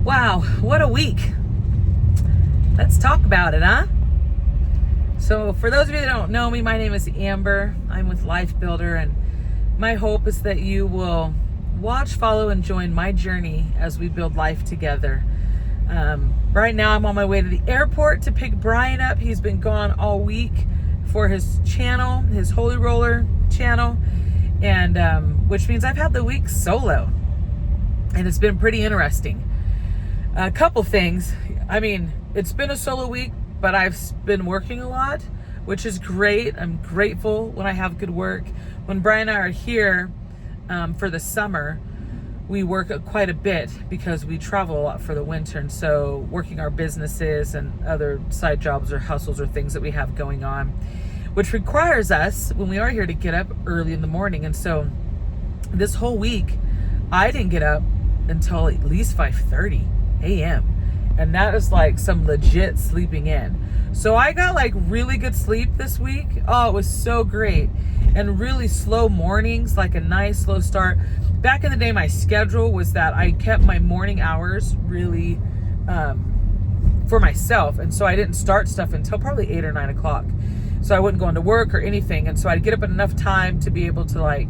Wow, what a week. Let's talk about it, huh? So for those of you that don't know me, my name is Amber. I'm with Life Builder, and my hope is that you will watch, follow, and join my journey as we build life together. Right now I'm on my way to the airport to pick Brian up. He's been gone all week for his channel, his Holy Roller channel, and which means I've had the week solo, and it's been pretty interesting. A couple things. I mean, it's been a solo week, but I've been working a lot, which is great. I'm grateful when I have good work. When Brian and I are here for the summer, we work quite a bit because we travel a lot for the winter. And so working our businesses and other side jobs or hustles or things that we have going on, which requires us, when we are here, to get up early in the morning. And so this whole week, I didn't get up until at least 5:30 a.m. And that is like some legit sleeping in. So I got like really good sleep this week. Oh, it was so great. And really slow mornings, like a nice slow start. Back in the day, my schedule was that I kept my morning hours really for myself. And so I didn't start stuff until probably 8 or 9 o'clock. So I wouldn't go into work or anything. And so I'd get up at enough time to be able to like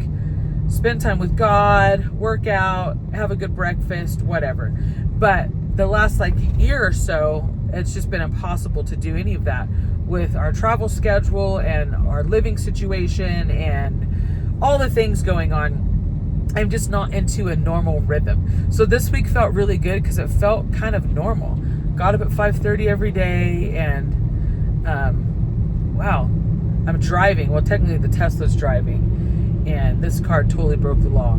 spend time with God, work out, have a good breakfast, whatever. But the last like year or so, it's just been impossible to do any of that with our travel schedule and our living situation and all the things going on. I'm just not into a normal rhythm. So this week felt really good because it felt kind of normal. Got up at 5:30 every day, and wow, I'm driving. Well, technically the Tesla's driving, and this car totally broke the law.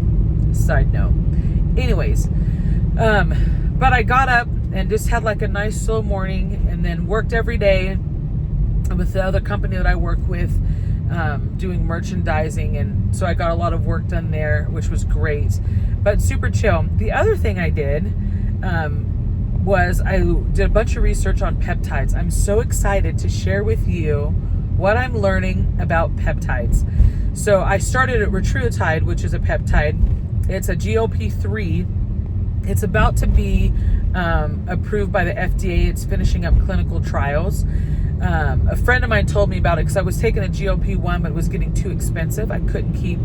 Side note. Anyways, but I got up and just had like a nice slow morning, and then worked every day with the other company that I work with, doing merchandising. And so I got a lot of work done there, which was great, but super chill. The other thing I did was I did a bunch of research on peptides. I'm so excited to share with you what I'm learning about peptides. So I started at Retreatide, which is a peptide. It's a GLP-3. It's about to be approved by the FDA. It's finishing up clinical trials. A friend of mine told me about it because I was taking a GLP-1, but it was getting too expensive. I couldn't keep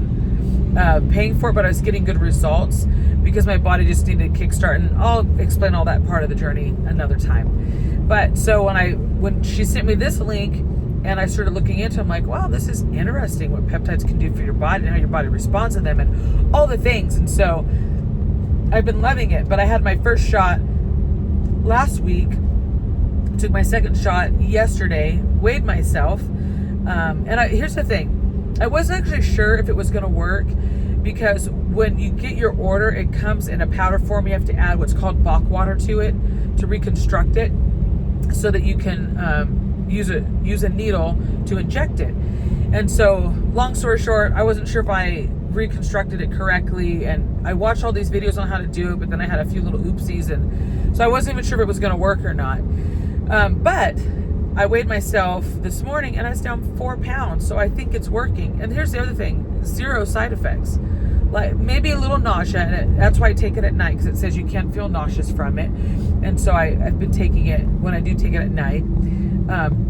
paying for it, but I was getting good results because my body just needed a kickstart. And I'll explain all that part of the journey another time. But so when she sent me this link and I started looking into it, I'm like, wow, this is interesting what peptides can do for your body and how your body responds to them and all the things. And so I've been loving it. But I had my first shot last week, took my second shot yesterday, weighed myself, and here's the thing, I wasn't actually sure if it was going to work, because when you get your order, it comes in a powder form. You have to add what's called Bach water to it to reconstruct it so that you can use a needle to inject it. And so long story short, I wasn't sure if I reconstructed it correctly, and I watched all these videos on how to do it, but then I had a few little oopsies, and so I wasn't even sure if it was going to work or not. But I weighed myself this morning and I was down 4 pounds, so I think it's working. And here's the other thing, 0 side effects. Like maybe a little nausea, and that's why I take it at night, because it says you can't feel nauseous from it. And so I've been taking it when I do take it at night.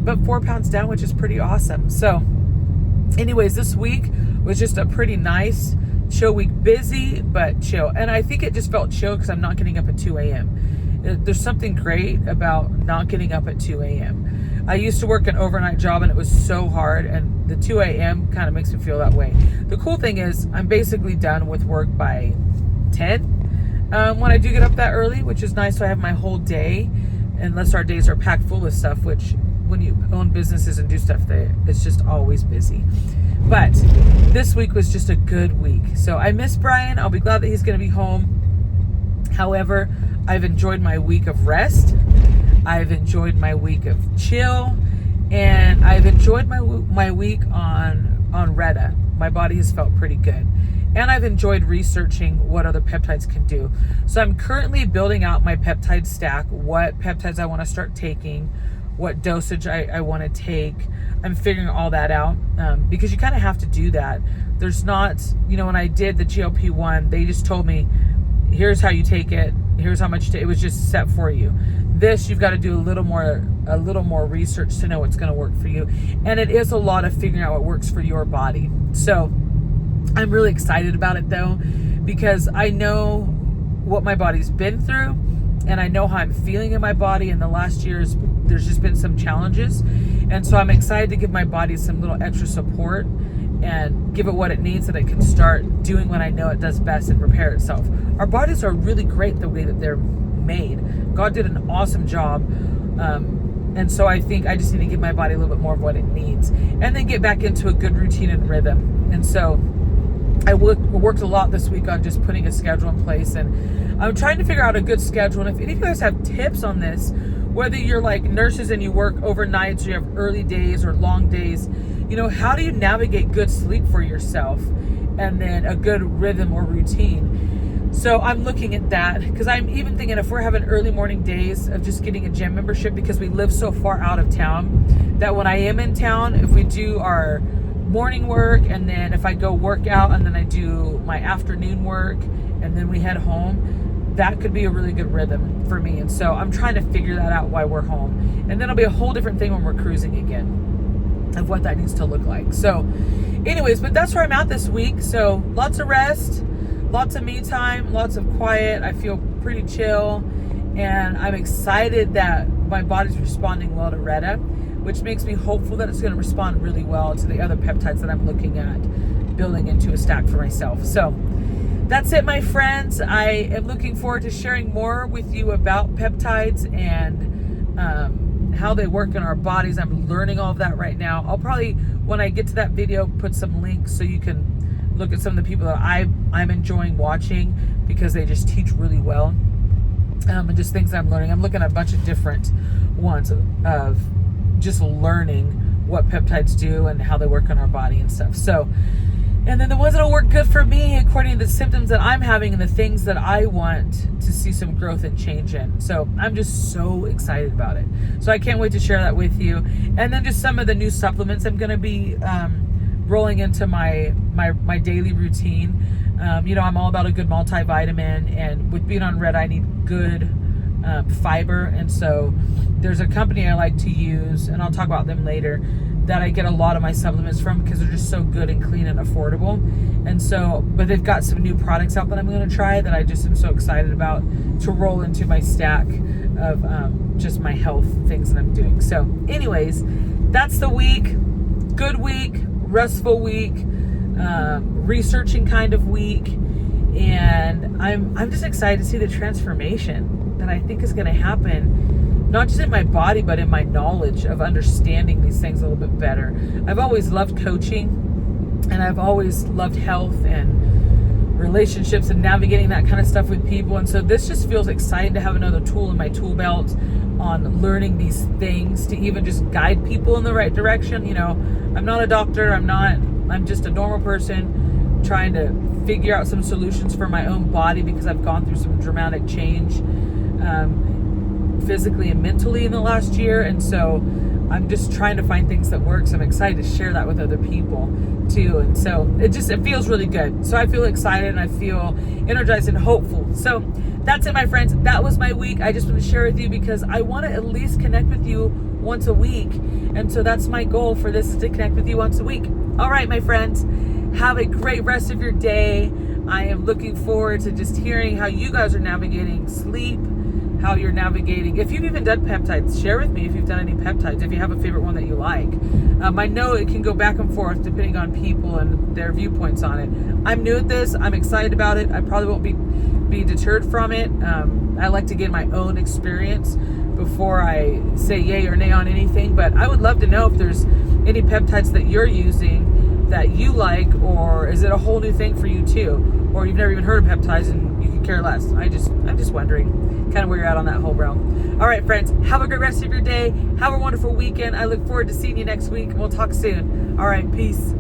But 4 pounds down, which is pretty awesome. So anyways, this week was just a pretty nice chill week. Busy but chill, and I think it just felt chill because I'm not getting up at 2 a.m. There's something great about not getting up at 2 a.m. I used to work an overnight job, and it was so hard, and the 2 a.m. kind of makes me feel that way. The cool thing is I'm basically done with work by 10 when I do get up that early, which is nice. So I have my whole day, unless our days are packed full of stuff, which when you own businesses and do stuff, it's just always busy. But this week was just a good week. So I miss Brian. I'll be glad that he's going to be home. However, I've enjoyed my week of rest. I've enjoyed my week of chill, and I've enjoyed my week on Retta. My body has felt pretty good, and I've enjoyed researching what other peptides can do. So I'm currently building out my peptide stack, what peptides I want to start taking, what dosage I want to take. I'm figuring all that out because you kind of have to do that. There's not, when I did the GLP-1, they just told me, here's how you take it, here's how much it was just set for you. This, you've got to do a little more research to know what's going to work for you. And it is a lot of figuring out what works for your body. So I'm really excited about it though, because I know what my body's been through, and I know how I'm feeling in my body. In the last years, there's just been some challenges. And so I'm excited to give my body some little extra support and give it what it needs so that it can start doing what I know it does best and repair itself. Our bodies are really great the way that they're made. God did an awesome job. And so I think I just need to give my body a little bit more of what it needs, and then get back into a good routine and rhythm. And so I worked a lot this week on just putting a schedule in place, and I'm trying to figure out a good schedule. And if any of you guys have tips on this, whether you're like nurses and you work overnights, or you have early days or long days, how do you navigate good sleep for yourself and then a good rhythm or routine? So I'm looking at that, because I'm even thinking if we're having early morning days of just getting a gym membership, because we live so far out of town that when I am in town, if we do our morning work, and then if I go work out, and then I do my afternoon work, and then we head home, that could be a really good rhythm for me. And so I'm trying to figure that out while we're home. And then it'll be a whole different thing when we're cruising again, of what that needs to look like. So anyways, but that's where I'm at this week. So lots of rest, lots of me time, lots of quiet. I feel pretty chill, and I'm excited that my body's responding well to Retta, which makes me hopeful that it's going to respond really well to the other peptides that I'm looking at building into a stack for myself. So that's it, my friends. I am looking forward to sharing more with you about peptides and how they work in our bodies. I'm learning all of that right now. I'll probably, when I get to that video, put some links so you can look at some of the people that I'm enjoying watching, because they just teach really well, and just things I'm learning. I'm looking at a bunch of different ones of just learning what peptides do and how they work on our body and stuff. So, and then the ones that'll work good for me according to the symptoms that I'm having and the things that I want to see some growth and change in. So I'm just so excited about it. So I can't wait to share that with you. And then just some of the new supplements I'm going to be rolling into my daily routine. I'm all about a good multivitamin, and with being on red, I need good fiber. And so there's a company I like to use, and I'll talk about them later, that I get a lot of my supplements from, because they're just so good and clean and affordable. And so, but they've got some new products out that I'm going to try that I just am so excited about to roll into my stack of just my health things that I'm doing. So anyways, that's the week. Good week, restful week, researching kind of week. And I'm just excited to see the transformation that I think is going to happen, not just in my body, but in my knowledge of understanding these things a little bit better. I've always loved coaching, and I've always loved health and relationships and navigating that kind of stuff with people. And so this just feels exciting to have another tool in my tool belt on learning these things to even just guide people in the right direction. I'm not a doctor. I'm just a normal person trying to figure out some solutions for my own body, because I've gone through some dramatic change physically and mentally in the last year. And so I'm just trying to find things that work. So I'm excited to share that with other people too. And so it feels really good. So I feel excited, and I feel energized and hopeful. So that's it, my friends. That was my week. I just want to share with you because I want to at least connect with you once a week. And so that's my goal for this, is to connect with you once a week. All right, my friends, have a great rest of your day. I am looking forward to just hearing how you guys are navigating sleep, how you're navigating. If you've even done peptides, share with me if you've done any peptides, if you have a favorite one that you like. I know it can go back and forth depending on people and their viewpoints on it. I'm new at this. I'm excited about it. I probably won't be deterred from it. I like to get my own experience before I say yay or nay on anything. But I would love to know if there's any peptides that you're using that you like, or is it a whole new thing for you too? Or you've never even heard of peptides and you could care less. I'm just wondering kind of where you're at on that whole realm. All right, friends, have a great rest of your day. Have a wonderful weekend. I look forward to seeing you next week, and we'll talk soon. All right, peace.